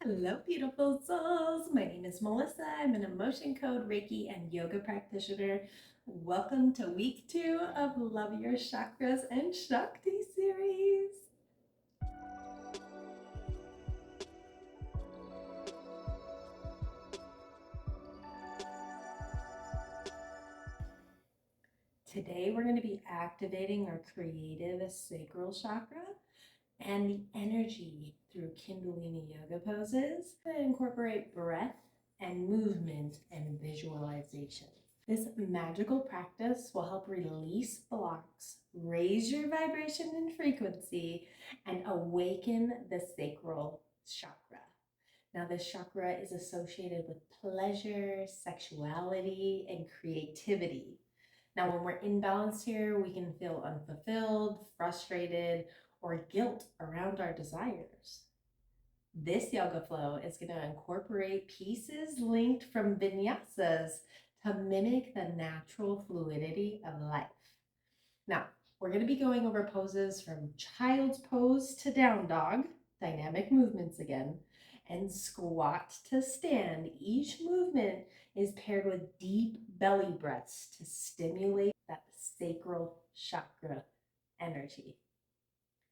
Hello, beautiful souls. My name is Melissa. I'm an emotion code, Reiki, and yoga practitioner. Welcome to week 2 of Love Your Chakras and Shakti series. Today, we're going to be activating our creative sacral chakra and the energy through Kundalini yoga poses that incorporate breath and movement and visualization. This magical practice will help release blocks, raise your vibration and frequency, and awaken the sacral chakra. Now, this chakra is associated with pleasure, sexuality, and creativity. Now, when we're imbalanced here, we can feel unfulfilled, frustrated, or guilt around our desires. This yoga flow is going to incorporate pieces linked from vinyasas to mimic the natural fluidity of life. Now, we're going to be going over poses from child's pose to down dog, dynamic movements again, and squat to stand. Each movement is paired with deep belly breaths to stimulate that sacral chakra energy.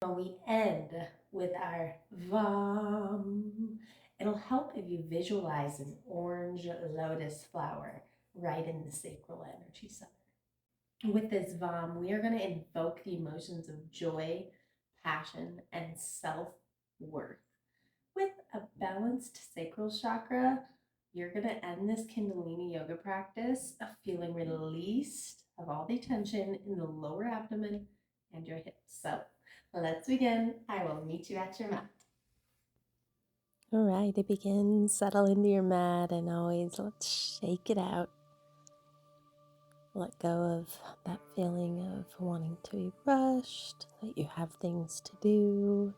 When we end with our VAM, it'll help if you visualize an orange lotus flower right in the sacral energy center. With this VAM, we are going to invoke the emotions of joy, passion, and self-worth. With a balanced sacral chakra, you're going to end this Kundalini yoga practice of feeling released of all the tension in the lower abdomen and your hips. So let's begin. I will meet you at your mat. All right, to begin, settle into your mat and always let's shake it out. Let go of that feeling of wanting to be rushed, that you have things to do.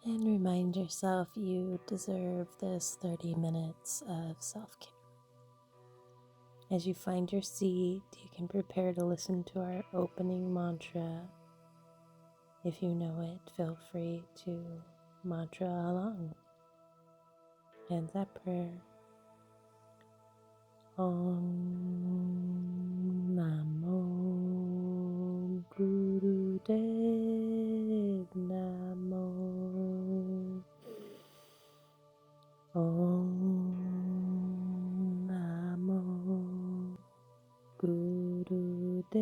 And remind yourself you deserve this 30 minutes of self-care. As you find your seat, you can prepare to listen to our opening mantra. If you know it, feel free to mantra along. Hands at prayer. Om Namo Guru Dev Namo. Om Namo Guru Dev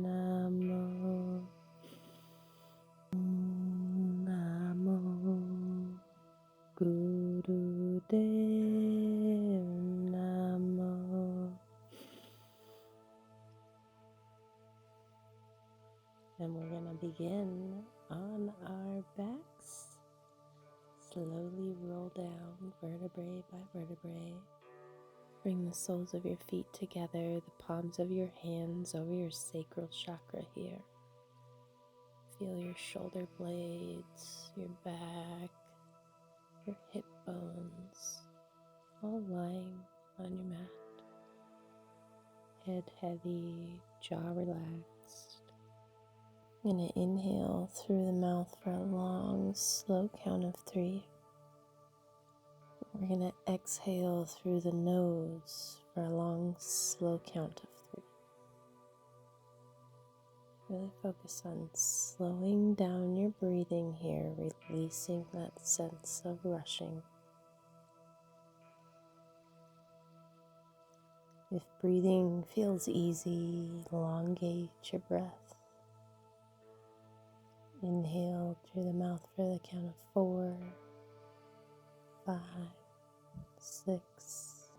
Namo. Om Namo Guru Dev Namo. And we're going to begin on our backs. Slowly roll down vertebrae by vertebrae. Bring the soles of your feet together, the palms of your hands over your sacral chakra here. Feel your shoulder blades, your back, your hip bones, all lying on your mat. Head heavy, jaw relaxed. I'm going to inhale through the mouth for a long, slow count of 3. We're going to exhale through the nose for a long, slow count of 3. Really focus on slowing down your breathing here, releasing that sense of rushing. If breathing feels easy, elongate your breath. Inhale through the mouth for the count of 4, 5, 6.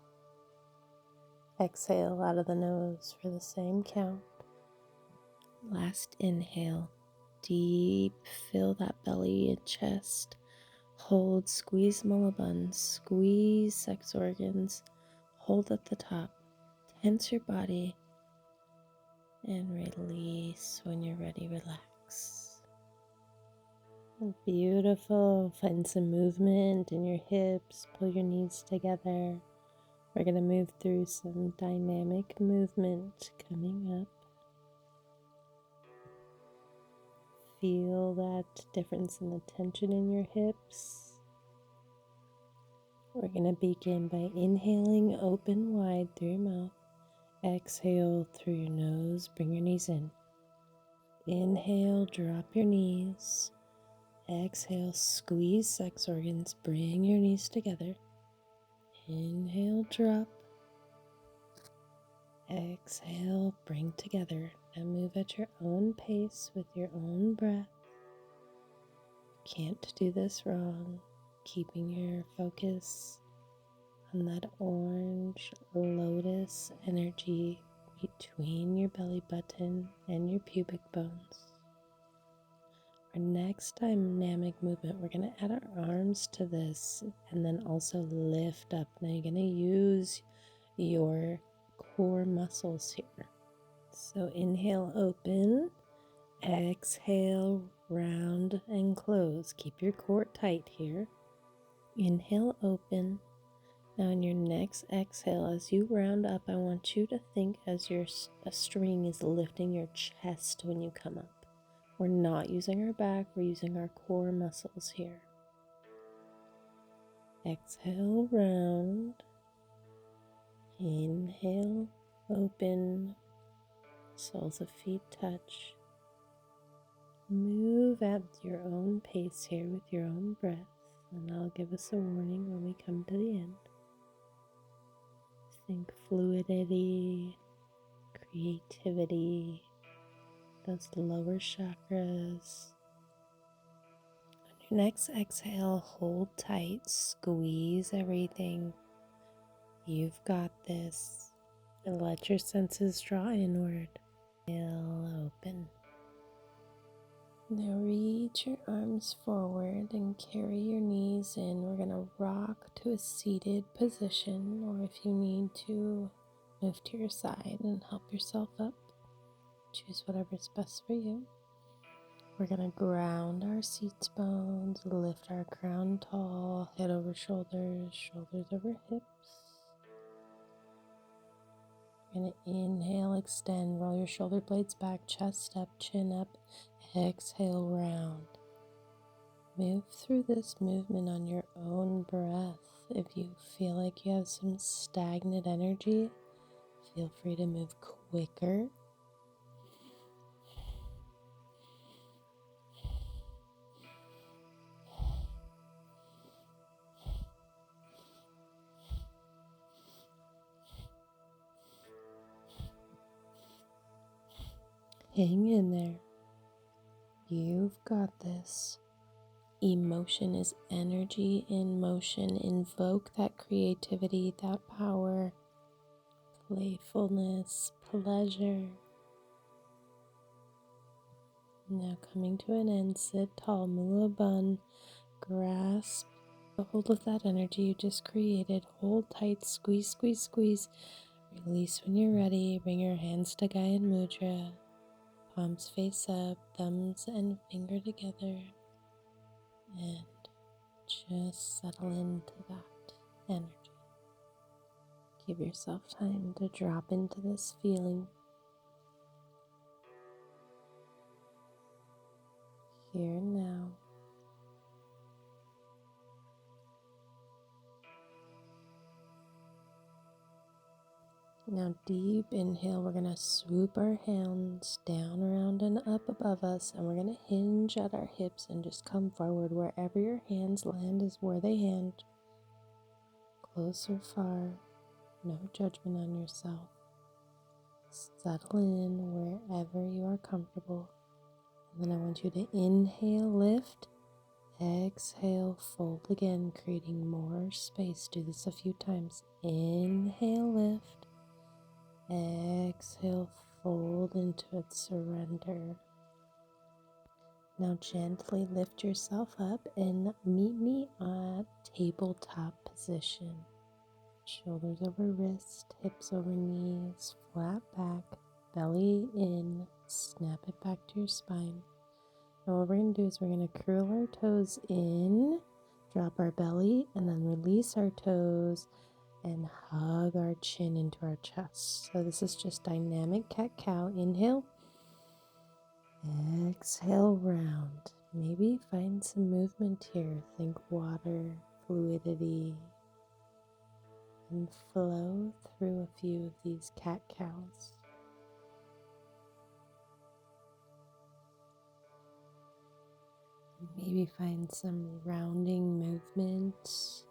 Exhale out of the nose for the same count. Last inhale, deep, fill that belly and chest. Hold, squeeze mullabunds, squeeze sex organs. Hold at the top, tense your body, and release when you're ready, relax. Beautiful. Find some movement in your hips. Pull your knees together. We're going to move through some dynamic movement coming up. feel that difference in the tension in your hips? We're going to begin by inhaling open wide through your mouth. Exhale through your nose, bring your knees in. Inhale, drop your knees. Exhale, squeeze sex organs, bring your knees together. Inhale, drop. Exhale, bring together. Now move at your own pace with your own breath. Can't do this wrong. Keeping your focus on that orange lotus energy between your belly button and your pubic bones. Our next dynamic movement, we're going to add our arms to this and then also lift up. Now you're going to use your core muscles here. So inhale, open. Exhale, round and close. Keep your core tight here. Inhale, open. Now in your next exhale, as you round up, I want you to think as a string is lifting your chest when you come up. We're not using our back, we're using our core muscles here. Exhale, round. Inhale, open. Soles of feet touch. Move at your own pace here with your own breath, and I'll give us a warning when we come to the end. Think fluidity, creativity, those lower chakras. On your next exhale, hold tight, squeeze everything. You've got this. And let your senses draw inward. Inhale, open. Now reach your arms forward and carry your knees in. We're going to rock to a seated position, or if you need to, move to your side and help yourself up. Choose whatever's best for you. We're going to ground our seats bones, lift our crown tall, head over shoulders, shoulders over hips. We're going to inhale, extend, roll your shoulder blades back, chest up, chin up. Exhale, round. Move through this movement on your own breath. If you feel like you have some stagnant energy, feel free to move quicker. Hang in there. You've got this. Emotion is energy in motion. Invoke that creativity, that power, playfulness, pleasure. Now coming to an end, sit tall, mula bun, grasp a hold of that energy you just created. Hold tight, squeeze, squeeze, squeeze. Release when you're ready. Bring your hands to Gaya Mudra. Palms face up, thumbs and finger together. And just settle into that energy. Give yourself time to drop into this feeling. Here and now. Now deep inhale, we're going to swoop our hands down, around, and up above us, and we're going to hinge at our hips and just come forward. Wherever your hands land is where they land. Close or far, no judgment on yourself. Settle in wherever you are comfortable. And then I want you to inhale, lift, exhale, fold again, creating more space. Do this a few times. Inhale, lift. Exhale, fold into it, surrender. Now gently lift yourself up and meet me at tabletop position. Shoulders over wrist, hips over knees, flat back, belly in, snap it back to your spine. Now what we're going to do is we're going to curl our toes in, drop our belly, and then release our toes and hug our chin into our chest. So this is just dynamic cat-cow. Inhale. Exhale round. Maybe find some movement here. Think water, fluidity, and flow through a few of these cat-cows. Maybe find some rounding movement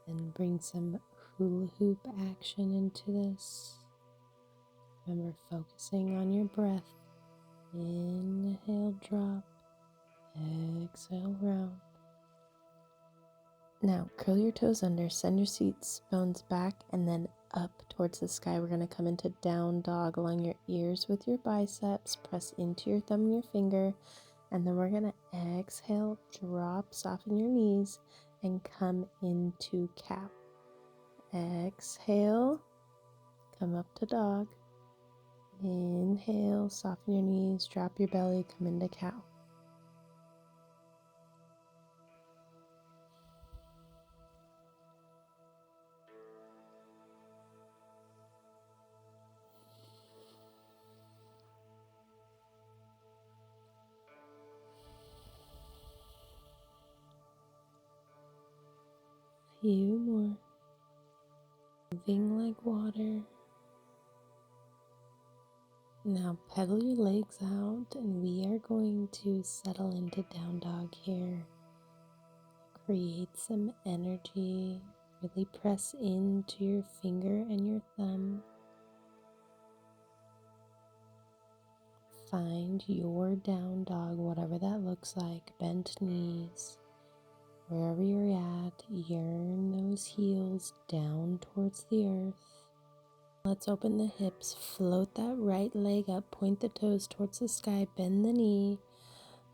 and bring some hula hoop action into this. Remember focusing on your breath. Inhale, drop. Exhale, round. Now curl your toes under, send your seats bones back and then up towards the sky. We're going to come into down dog along your ears with your biceps. Press into your thumb and your finger. And then we're going to exhale, drop, soften your knees, and come into cow. Exhale, come up to dog. Inhale, soften your knees, drop your belly, come into cow. Few more. Moving like water. Now pedal your legs out and we are going to settle into down dog here. Create some energy. Really press into your finger and your thumb. Find your down dog, whatever that looks like. Bent knees. Wherever you're at, yearn those heels down towards the earth. Let's open the hips, float that right leg up, point the toes towards the sky, bend the knee,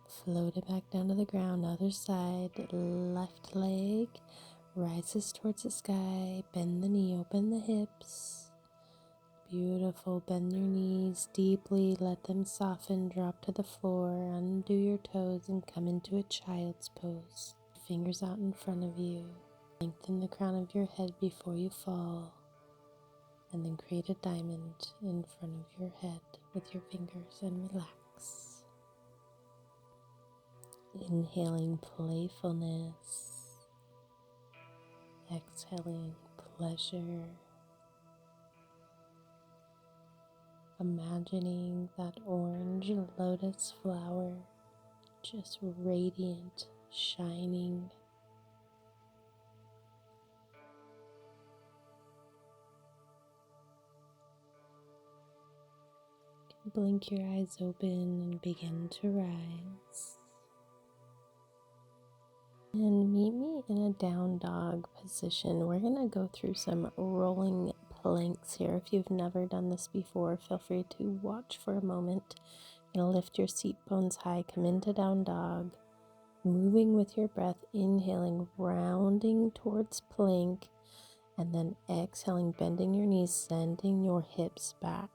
float it back down to the ground. Other side, left leg rises towards the sky, bend the knee, open the hips. Beautiful, bend your knees deeply, let them soften, drop to the floor, undo your toes and come into a child's pose. Fingers out in front of you. Lengthen the crown of your head before you fall. And then create a diamond in front of your head with your fingers and relax. Inhaling playfulness. Exhaling pleasure. Imagining that orange lotus flower just radiant, shining. Blink your eyes open and begin to rise. And meet me in a down dog position. We're going to go through some rolling planks here. If you've never done this before, feel free to watch for a moment. You'll lift your seat bones high, come into down dog, moving with your breath, inhaling, rounding towards plank, and then exhaling, bending your knees, sending your hips back.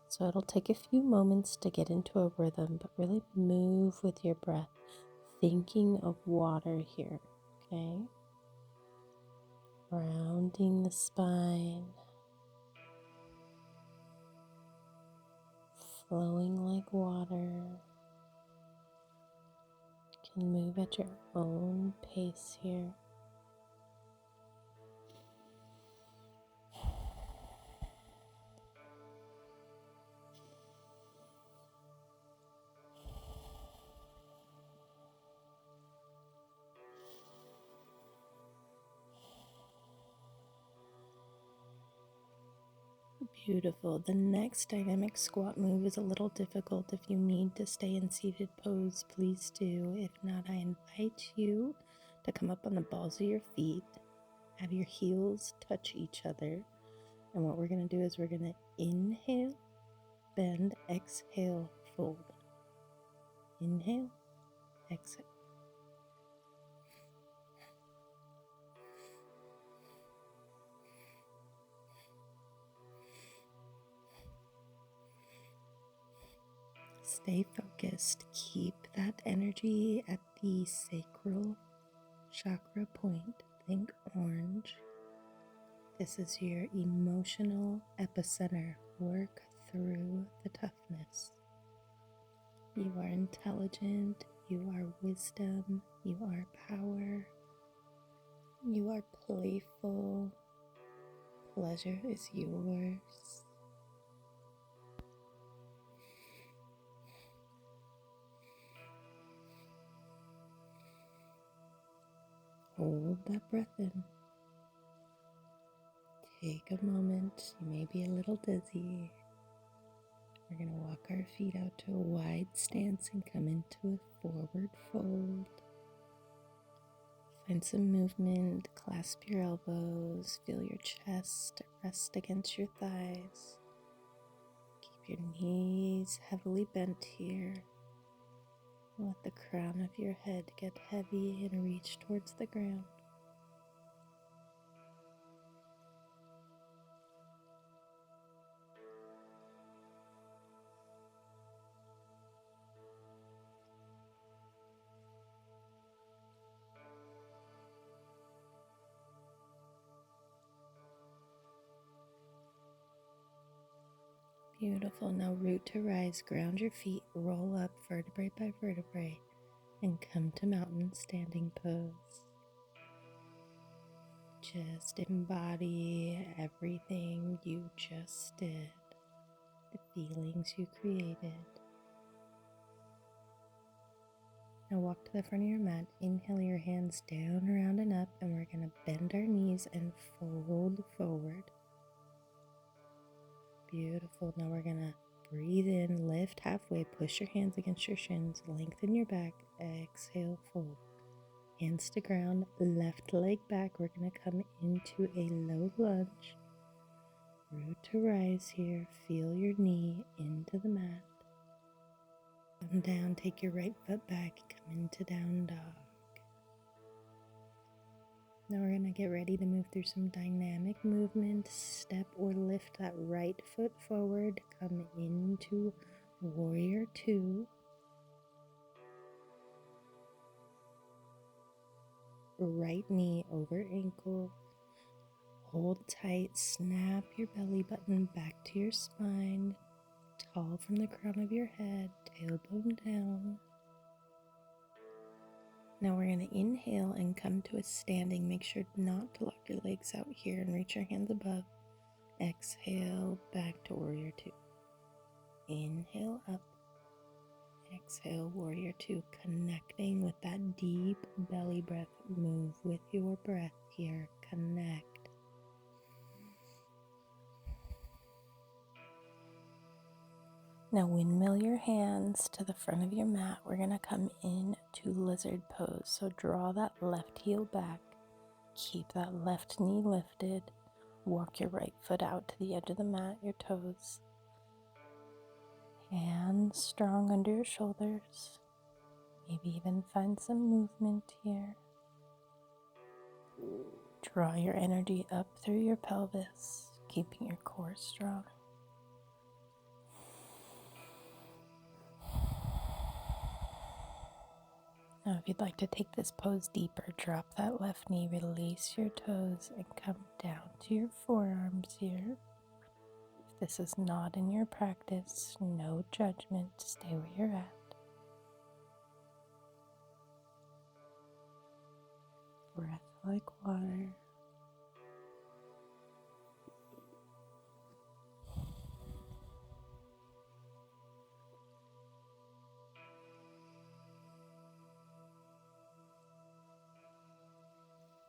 So it'll take a few moments to get into a rhythm, but really move with your breath, thinking of water here, okay? Rounding the spine, flowing like water. You can move at your own pace here. Beautiful. The next dynamic squat move is a little difficult. If you need to stay in seated pose, please do. If not, I invite you to come up on the balls of your feet, have your heels touch each other. And what we're going to do is we're going to inhale, bend, exhale, fold. Inhale, exhale. Stay focused. Keep that energy at the sacral chakra point. Think orange. This is your emotional epicenter. Work through the toughness. You are intelligent. You are wisdom. You are power. You are playful. Pleasure is yours. Hold that breath in. Take a moment. You may be a little dizzy. We're going to walk our feet out to a wide stance and come into a forward fold. Find some movement. Clasp your elbows. Feel your chest rest against your thighs. Keep your knees heavily bent here. Let the crown of your head get heavy and reach towards the ground. Beautiful. Now root to rise. Ground your feet. Roll up vertebrae by vertebrae and come to mountain standing pose. Just embody everything you just did, the feelings you created. Now walk to the front of your mat. Inhale your hands down, around, and up, and we're going to bend our knees and fold forward. Beautiful. Now we're going to breathe in, lift halfway, push your hands against your shins, lengthen your back, exhale, fold. Hands to ground, left leg back. We're going to come into a low lunge. Root to rise here. Feel your knee into the mat. Come down, take your right foot back, come into down dog. Now we're going to get ready to move through some dynamic movement. Step or lift that right foot forward. Come into warrior two. Right knee over ankle. Hold tight. Snap your belly button back to your spine. Tall from the crown of your head. Tailbone down. Now we're going to inhale and come to a standing. Make sure not to lock your legs out here and reach your hands above. Exhale, back to warrior two. Inhale up. Exhale, warrior two. Connecting with that deep belly breath. Move with your breath here. Connect. Now windmill your hands to the front of your mat. We're going to come into lizard pose. So draw that left heel back. Keep that left knee lifted. Walk your right foot out to the edge of the mat, your toes. Hands strong under your shoulders. Maybe even find some movement here. Draw your energy up through your pelvis, keeping your core strong. Now, if you'd like to take this pose deeper, drop that left knee, release your toes, and come down to your forearms here. If this is not in your practice, no judgment, stay where you're at. Breath like water.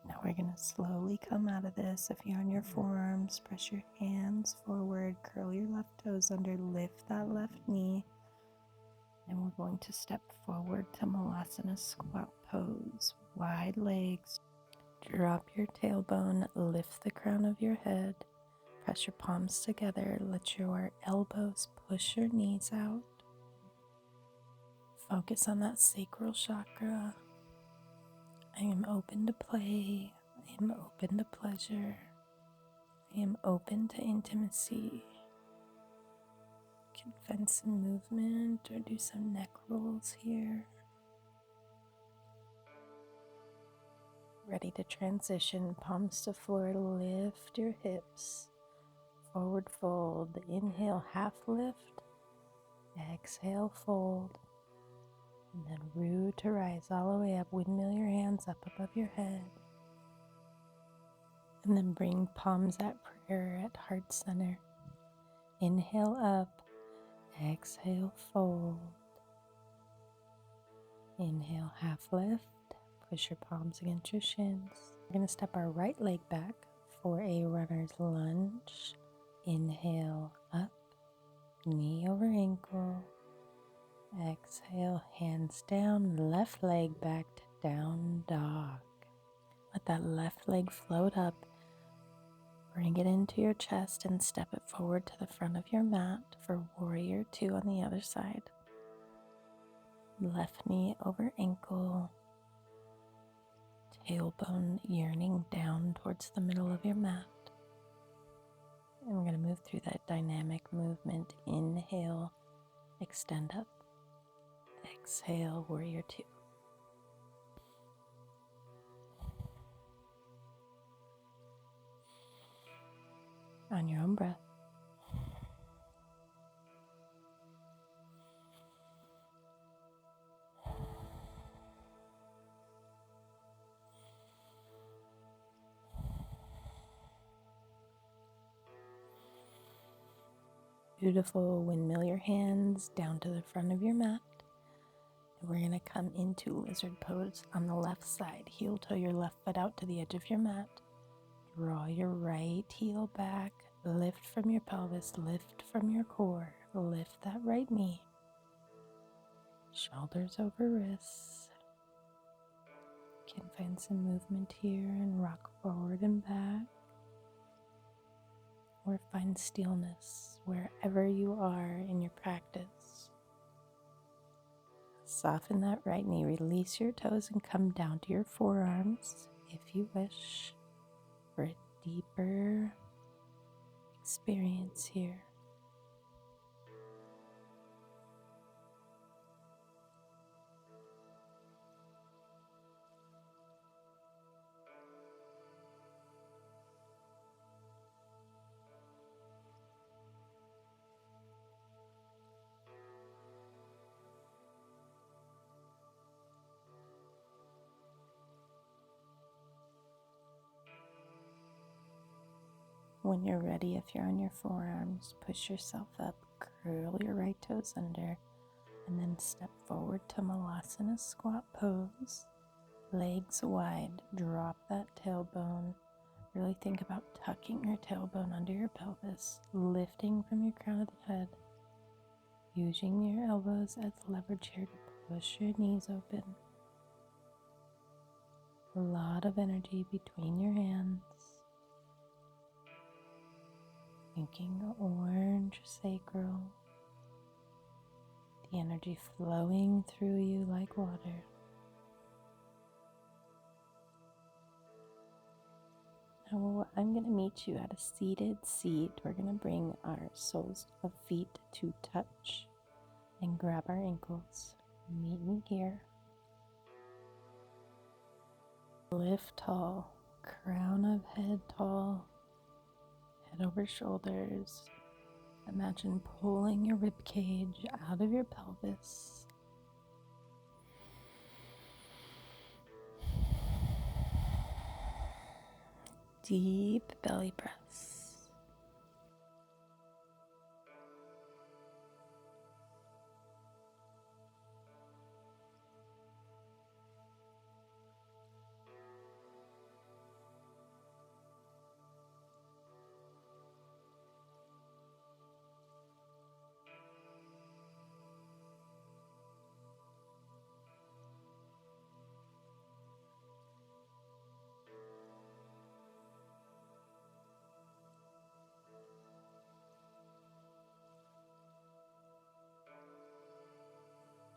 Now we're going to slowly come out of this. If you're on your forearms, press your hands forward, curl your left toes under, lift that left knee. And we're going to step forward to Malasana squat pose. Wide legs. Drop your tailbone, lift the crown of your head. Press your palms together. Let your elbows push your knees out. Focus on that sacral chakra. I am open to play. I am open to pleasure. I am open to intimacy. You can find some movement or do some neck rolls here. Ready to transition, palms to floor, lift your hips. Forward fold. Inhale, half lift. Exhale, fold. And then root to rise all the way up. Windmill your hands up above your head. And then bring palms at prayer at heart center. Inhale up. Exhale, fold. Inhale, half lift. Push your palms against your shins. We're going to step our right leg back for a runner's lunge. Inhale, up. Knee over ankle. Exhale, hands down. Left leg back to down dog. Let that left leg float up. Bring it into your chest and step it forward to the front of your mat for warrior 2 on the other side. Left knee over ankle. Tailbone yearning down towards the middle of your mat. And we're going to move through that dynamic movement. Inhale, extend up. Exhale, warrior 2. On your own breath. Beautiful. Windmill your hands down to the front of your mat. And we're going to come into lizard pose on the left side. Heel toe your left foot out to the edge of your mat. Draw your right heel back. Lift from your pelvis. Lift from your core. Lift that right knee. Shoulders over wrists. You can find some movement here and rock forward and back. Or find stillness wherever you are in your practice. Soften that right knee, release your toes and come down to your forearms if you wish for a deeper experience here. When you're ready, if you're on your forearms, push yourself up, curl your right toes under, and then step forward to Malasana squat pose. Legs wide, drop that tailbone. Really think about tucking your tailbone under your pelvis, lifting from your crown of the head, using your elbows as leverage here to push your knees open. A lot of energy between your hands. Thinking orange sacral, the energy flowing through you like water. Now I'm going to meet you at a seated seat. We're going to bring our soles of feet to touch and grab our ankles. Meet me here. Lift tall, crown of head tall. Head over shoulders. Imagine pulling your rib cage out of your pelvis. Deep belly breaths.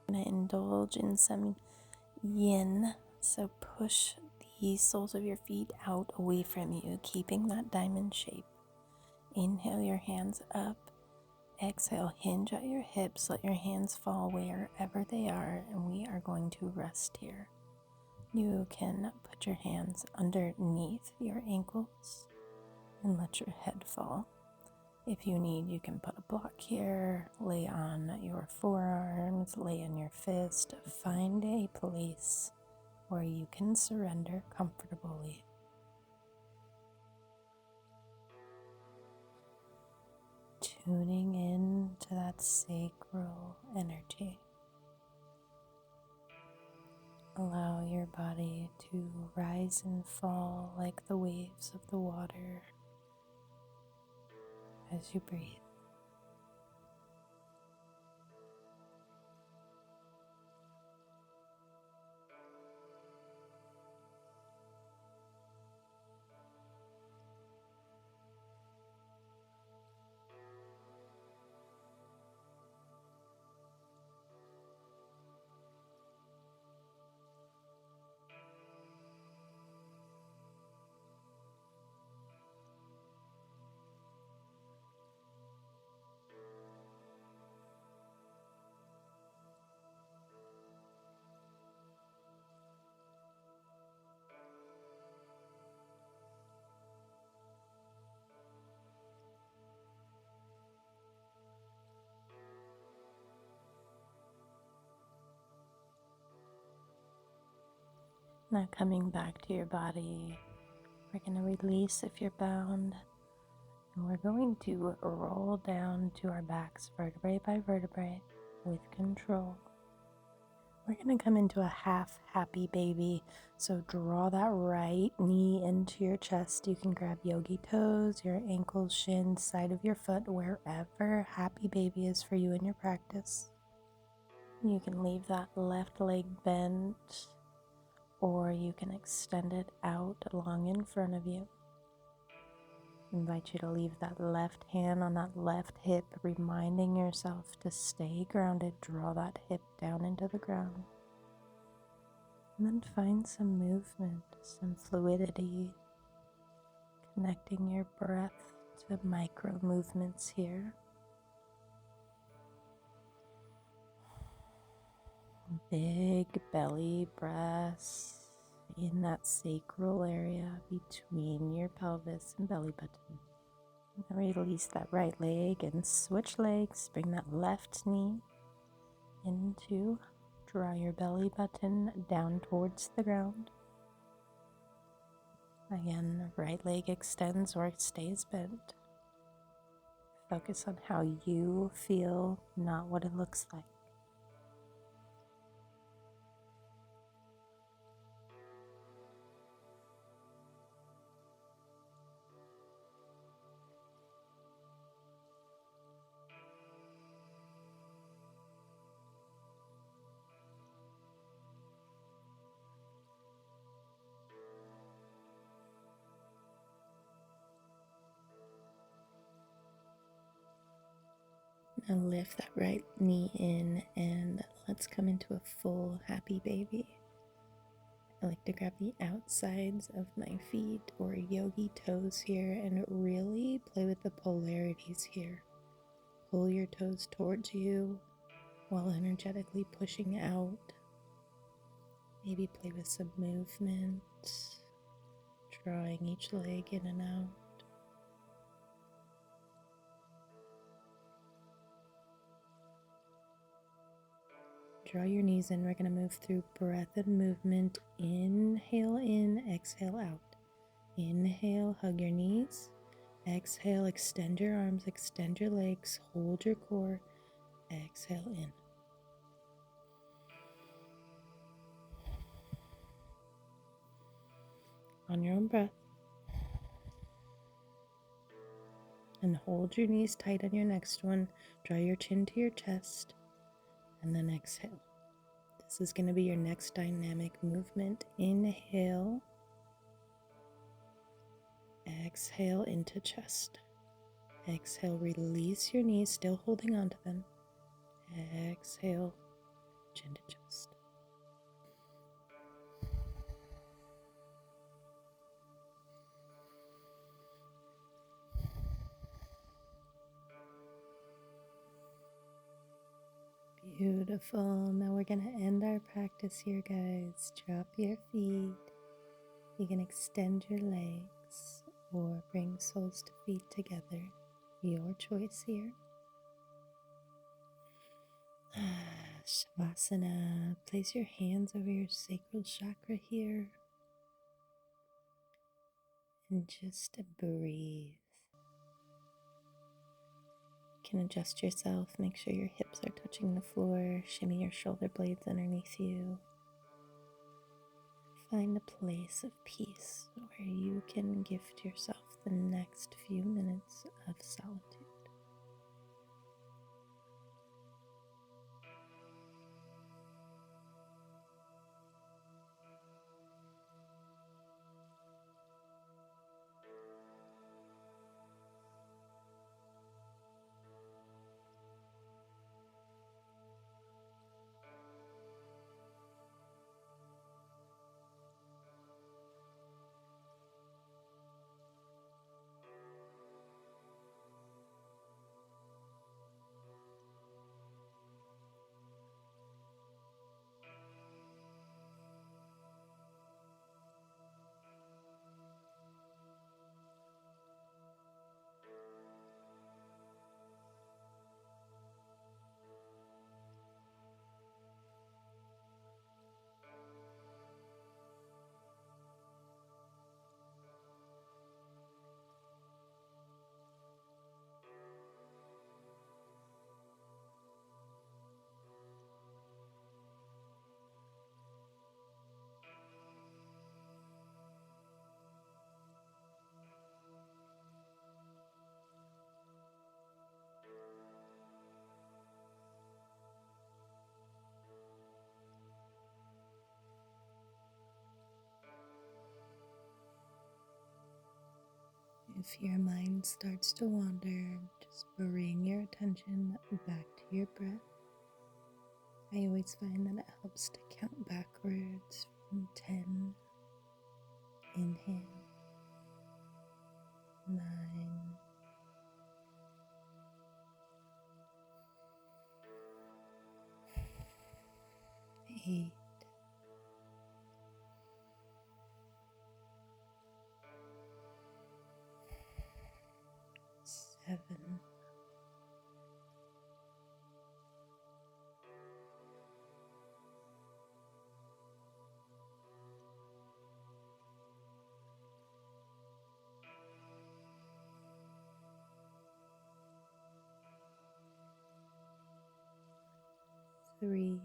Going to indulge in some yin, so push the soles of your feet out away from you, keeping that diamond shape. Inhale your hands up. Exhale, hinge at your hips, let your hands fall wherever they are, and we are going to rest here. You can put your hands underneath your ankles and let your head fall. If you need, you can put a block here, lay on your forearms, lay on your fist. Find a place where you can surrender comfortably. Tuning in to that sacral energy. Allow your body to rise and fall like the waves of the water as you breathe. Now coming back to your body, we're going to release if you're bound, and we're going to roll down to our backs vertebrae by vertebrae with control. We're going to come into a half happy baby, so draw that right knee into your chest. You can grab yogi toes, your ankles, shins, side of your foot, wherever happy baby is for you in your practice. You can leave that left leg bent, or you can extend it out long in front of you. I invite you to leave that left hand on that left hip, reminding yourself to stay grounded. Draw that hip down into the ground. And then find some movement, some fluidity, connecting your breath to micro movements here. Big belly breaths in that sacral area between your pelvis and belly button. And release that right leg and switch legs. Bring that left knee into, draw your belly button down towards the ground. Again, right leg extends or stays bent. Focus on how you feel, not what it looks like. Now lift that right knee in and let's come into a full happy baby. I like to grab the outsides of my feet or yogi toes here and really play with the polarities here. Pull your toes towards you while energetically pushing out. Maybe play with some movement, drawing each leg in and out. Draw your knees in. We're going to move through breath and movement. Inhale in, exhale out. Inhale, hug your knees. Exhale, extend your arms, extend your legs, hold your core. Exhale in. On your own breath. And hold your knees tight on your next one. Draw your chin to your chest. And then exhale. This is going to be your next dynamic movement. Inhale. Exhale into chest. Exhale, release your knees, still holding on to them. Exhale, chin to chest. Beautiful. Now we're going to end our practice here, guys. Drop your feet. You can extend your legs or bring soles to feet together. Your choice here. Shavasana. Place your hands over your sacral chakra here and just breathe. You can adjust yourself, make sure your hips are touching the floor, shimmy your shoulder blades underneath you. Find a place of peace where you can gift yourself the next few minutes of solitude. If your mind starts to wander, just bring your attention back to your breath. I always find that it helps to count backwards from 10. Inhale, 9, 8, 7, 3,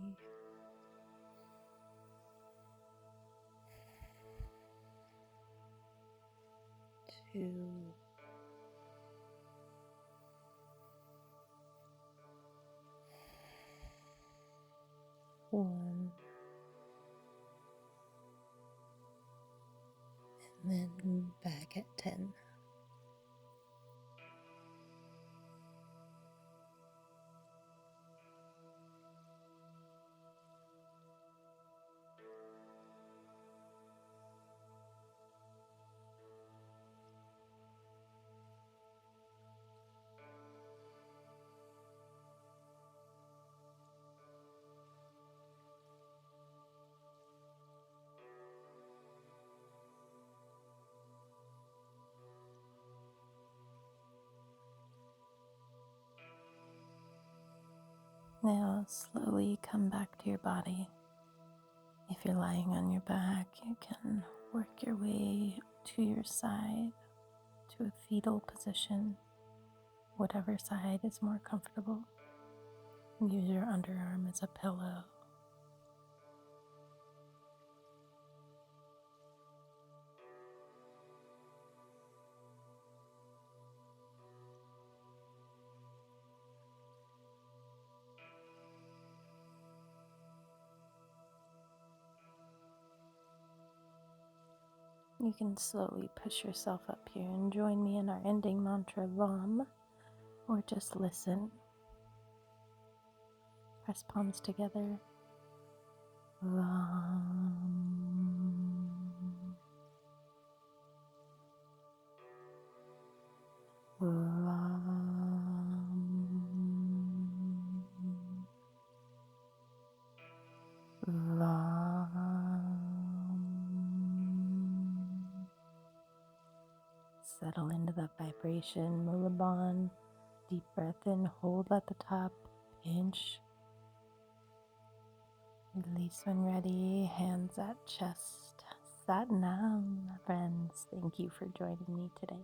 2, 1, and then back at 10. Now slowly come back to your body. If you're lying on your back, you can work your way to your side to a fetal position, whatever side is more comfortable. Use your underarm as a pillow. You can slowly push yourself up here and join me in our ending mantra, Vam, or just listen. Press palms together. Vam. Vam. Vam. Settle into the vibration, Mulabhan. Deep breath in, hold at the top, pinch. Release when ready, hands at chest. Sat Nam, friends. Thank you for joining me today.